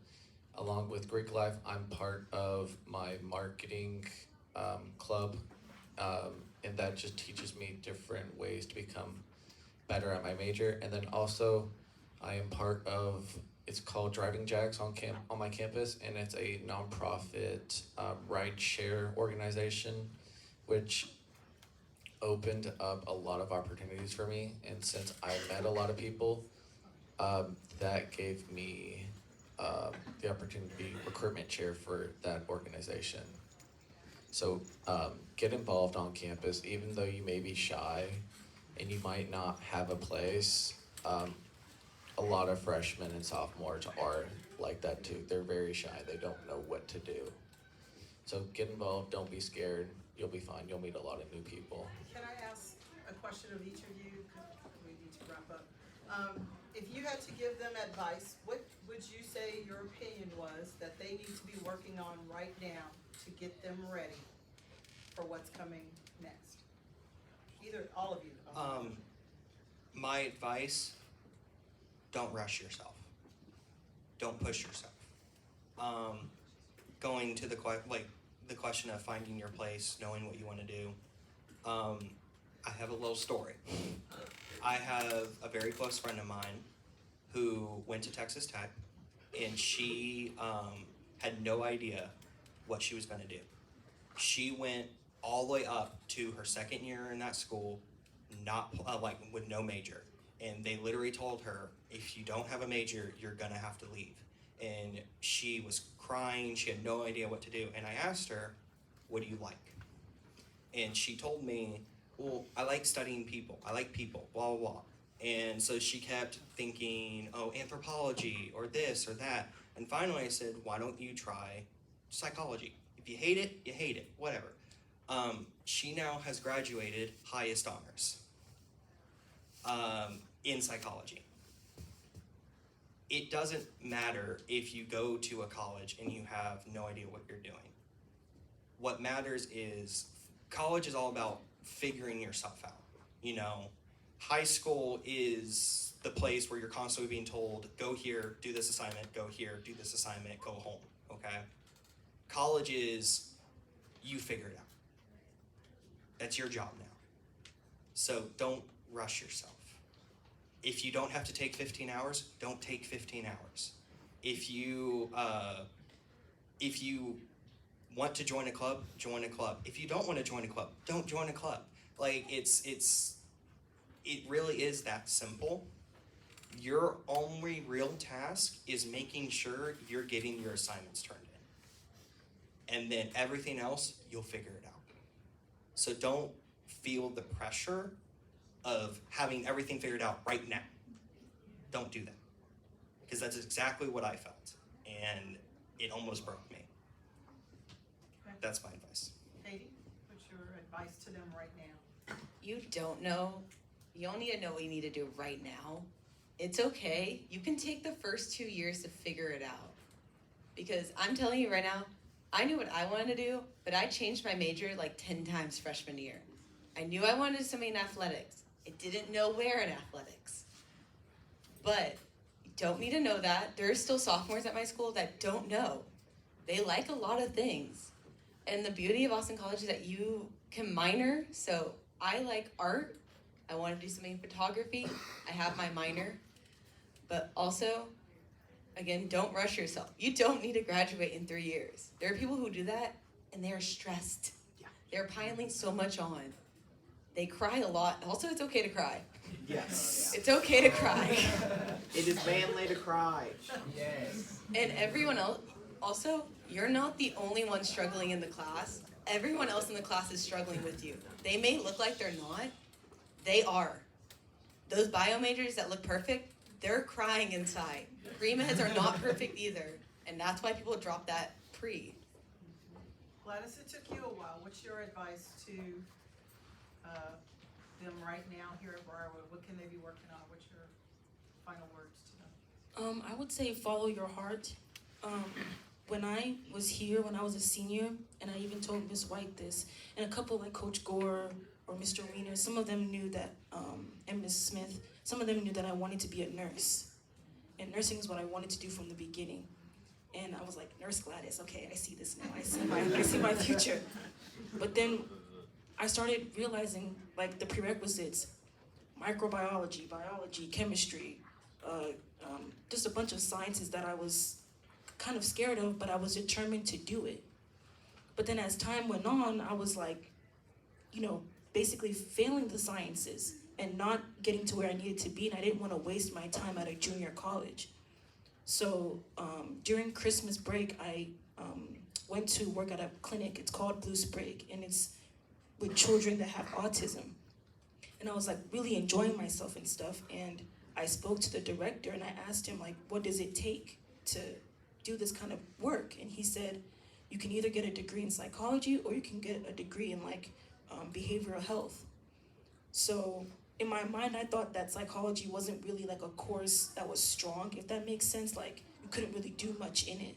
along with Greek life, I'm part of my marketing club, and that just teaches me different ways to become better at my major. And then also, I am part of, it's called Driving Jacks on my campus, and it's a nonprofit ride share organization, which opened up a lot of opportunities for me. And since I met a lot of people, that gave me the opportunity to be recruitment chair for that organization. So get involved on campus, even though you may be shy and you might not have a place. A lot of freshmen and sophomores are like that too. They're very shy. They don't know what to do. So get involved. Don't be scared. You'll be fine. You'll meet a lot of new people. Can I ask a question of each of you? We need to wrap up. If you had to give them advice, what would you say your opinion was that they need to be working on right now to get them ready for what's coming next? Either, all of you. My advice, don't rush yourself. Don't push yourself. Going to the question of finding your place, knowing what you want to do. I have a little story. I have a very close friend of mine who went to Texas Tech, and she had no idea what she was going to do. She went all the way up to her second year in that school, not with no major. And they literally told her, if you don't have a major, you're gonna have to leave. And she was crying, she had no idea what to do. And I asked her, what do you like? And she told me, well, I like studying people. I like people, blah, blah, blah. And so she kept thinking, oh, anthropology or this or that. And finally I said, why don't you try psychology? If you hate it, you hate it, whatever. She now has graduated highest honors in psychology. it doesn't matter if you go to a college and you have no idea what you're doing. What matters is college is all about figuring yourself out. You know, high school is the place where you're constantly being told, go here, do this assignment, go here, do this assignment, go home, okay? College is, you figure it out. That's your job now. So don't rush yourself. If you don't have to take 15 hours, don't take 15 hours. If you want to join a club, join a club. If you don't want to join a club, don't join a club. Like, it really is that simple. Your only real task is making sure you're getting your assignments turned in. And then everything else, you'll figure it out. So don't feel the pressure of having everything figured out right now. Don't do that. Because that's exactly what I felt. And it almost broke me. Okay. That's my advice. Katie, what's your advice to them right now? You don't know. You don't need to know what you need to do right now. It's okay. You can take the first 2 years to figure it out. Because I'm telling you right now, I knew what I wanted to do, but I changed my major like 10 times freshman year. I knew I wanted something in athletics. I didn't know where in athletics. But you don't need to know that. There are still sophomores at my school that don't know. They like a lot of things. And the beauty of Austin College is that you can minor. So I like art. I want to do something in photography. I have my minor. But also, again, don't rush yourself. You don't need to graduate in 3 years. There are people who do that, and they are stressed. They're piling so much on. They cry a lot. Also, it's okay to cry. Yes. It's okay to cry. It is manly to cry. Yes. And everyone else, also, you're not the only one struggling in the class. Everyone else in the class is struggling with you. They may look like they're not. They are. Those bio majors that look perfect, they're crying inside. Pre-meds are not perfect either. And that's why people drop that pre. Gladys, it took you a while. What's your advice to them right now here at Briarwood? What can they be working on? What's your final words to them? I would say follow your heart. When I was here, when I was a senior, and I even told Miss White this, and a couple like Coach Gore or Mr. Wiener, some of them knew that, and Miss Smith, some of them knew that I wanted to be a nurse. And nursing is what I wanted to do from the beginning. And I was like, Nurse Gladys, okay, I see this now. I see my future. But then I started realizing like the prerequisites, microbiology, biology, chemistry, just a bunch of sciences that I was kind of scared of, but I was determined to do it. But then as time went on, I was like, basically failing the sciences and not getting to where I needed to be, and I didn't want to waste my time at a junior college. So during Christmas break, I went to work at a clinic. It's called Blue Sprig, and it's with children that have autism. And I was like really enjoying myself and stuff, and I spoke to the director and I asked him like, what does it take to do this kind of work? And he said, you can either get a degree in psychology or you can get a degree in like behavioral health. So in my mind, I thought that psychology wasn't really like a course that was strong, if that makes sense. Like you couldn't really do much in it.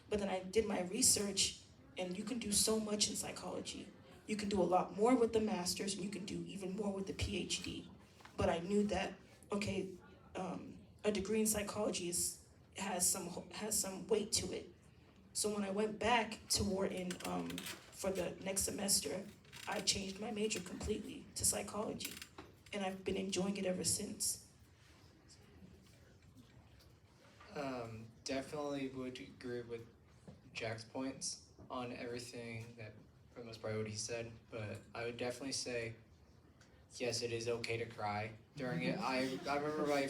But then I did my research, and you can do so much in psychology. You can do a lot more with the master's, and you can do even more with the PhD. But I knew that, okay, a degree in psychology has some weight to it. So when I went back to Wharton for the next semester, I changed my major completely to psychology, and I've been enjoying it ever since. Definitely would agree with Jack's points on everything that for the most part what he said, but I would definitely say, yes, it is okay to cry during it. I remember my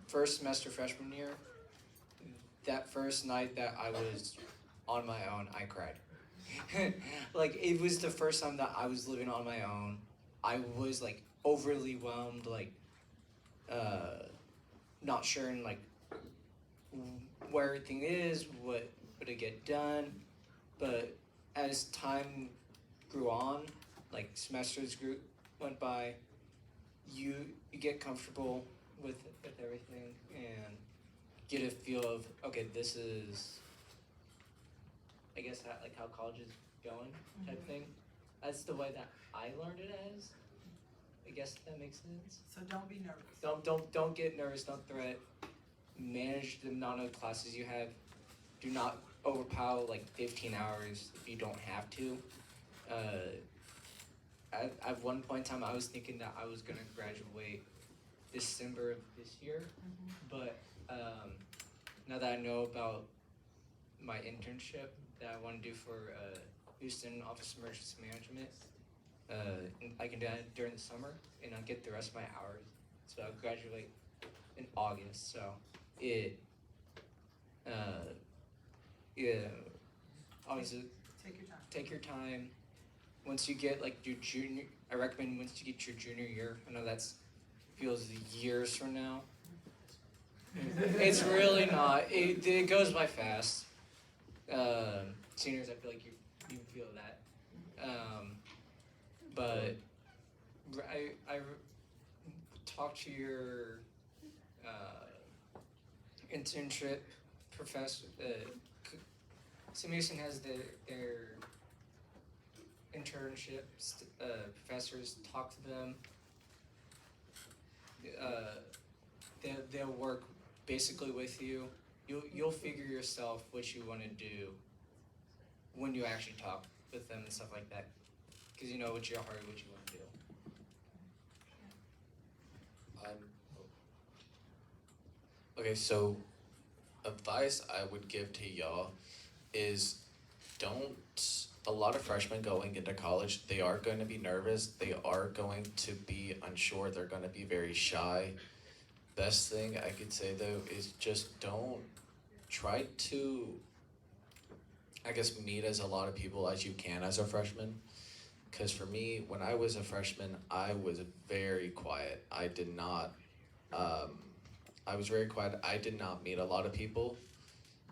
first semester freshman year, that first night that I was on my own, I cried. Like, it was the first time that I was living on my own. I was like overly whelmed, like not sure like where everything is, what would it get done. But as time grew on, like semesters went by, you get comfortable with everything, and get a feel of, okay, this is, I guess, how college is going type thing. That's the way that I learned it as. I guess if that makes sense. So don't be nervous. Don't get nervous. Don't threat. Manage the amount of classes you have. Do not overpower like 15 hours if you don't have to. At one point in time, I was thinking that I was gonna graduate December of this year, but now that I know about my internship that I want to do for Houston Office of Emergency Management, I can do that during the summer, and I'll get the rest of my hours. So I'll graduate in August. So it, obviously, take your time. Once you get like your junior, I recommend once you get your junior year. I know that's feels years from now. It's really not. It goes by fast. Seniors, I feel like you feel that. But I talked to your internship professor. Sam Houston has their internship professors. Talk to them. They'll work basically with you. You'll figure yourself what you want to do when you actually talk with them and stuff like that, because you know what your heart, what you want to do. Okay, so advice I would give to y'all is a lot of freshmen going into college, they are going to be nervous, they are going to be unsure, they're going to be very shy. Best thing I could say though is just don't try to, I guess, meet as a lot of people as you can as a freshman. Because for me, when I was a freshman, I was very quiet. I was very quiet. I did not meet a lot of people.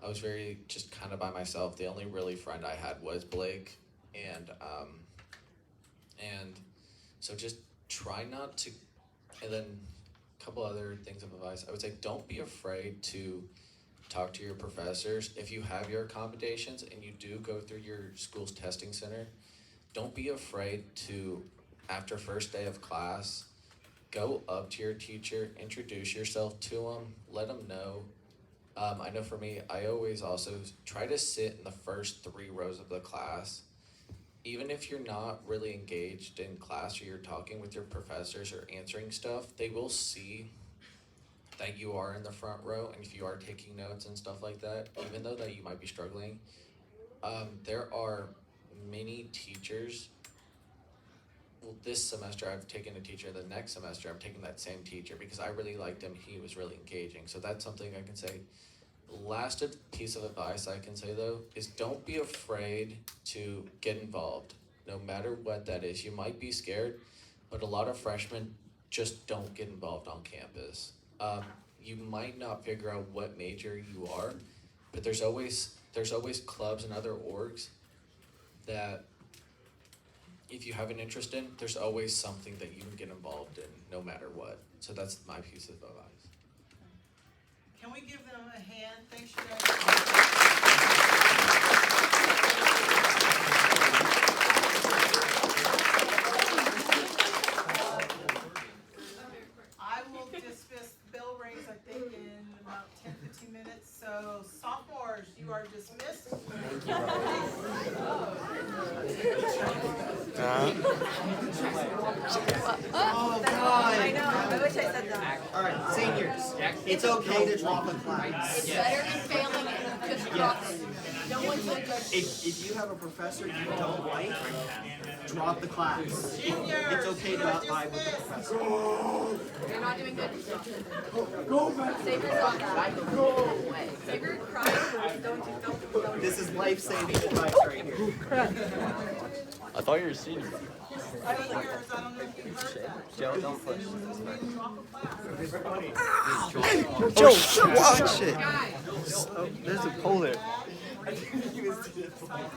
I was very just kind of by myself. The only really friend I had was Blake, and so just try not to. And then a couple other things of advice. I would say don't be afraid to talk to your professors. If you have your accommodations and you do go through your school's testing center, don't be afraid to, after first day of class, go up to your teacher, introduce yourself to them, let them know. I know for me, I always also try to sit in the first 3 rows of the class. Even if you're not really engaged in class or you're talking with your professors or answering stuff, they will see that you are in the front row, and if you are taking notes and stuff like that, even though that you might be struggling, there are many teachers. Well, this semester I've taken a teacher, the next semester I'm taking that same teacher because I really liked him, he was really engaging. So that's something I can say. Last piece of advice I can say though is don't be afraid to get involved, no matter what that is. You might be scared, but a lot of freshmen just don't get involved on campus. You might not figure out what major you are, but there's always clubs and other orgs that if you have an interest in, there's always something that you can get involved in no matter what. So that's my piece of advice. Can we give them a hand? Thanks, you guys. I will dismiss, the bell rings, I think, in about 10-15 minutes. So sophomores, you are dismissed. Oh, God. I know, I wish I said that. All right, seniors, it's okay to drop a class. It's better than failing and just dropping. No one's gonna judge you. If you have a professor you don't like, drop the class. Juniors, It's okay to not vibe with the professor. You're not doing good. Go back. Save yourself that. Go away. Save your crying. Don't. This is life-saving advice right here. I thought you were a senior. Seniors, I don't know if you heard that. Joe, don't push. Joe, watch it. There's a pole there.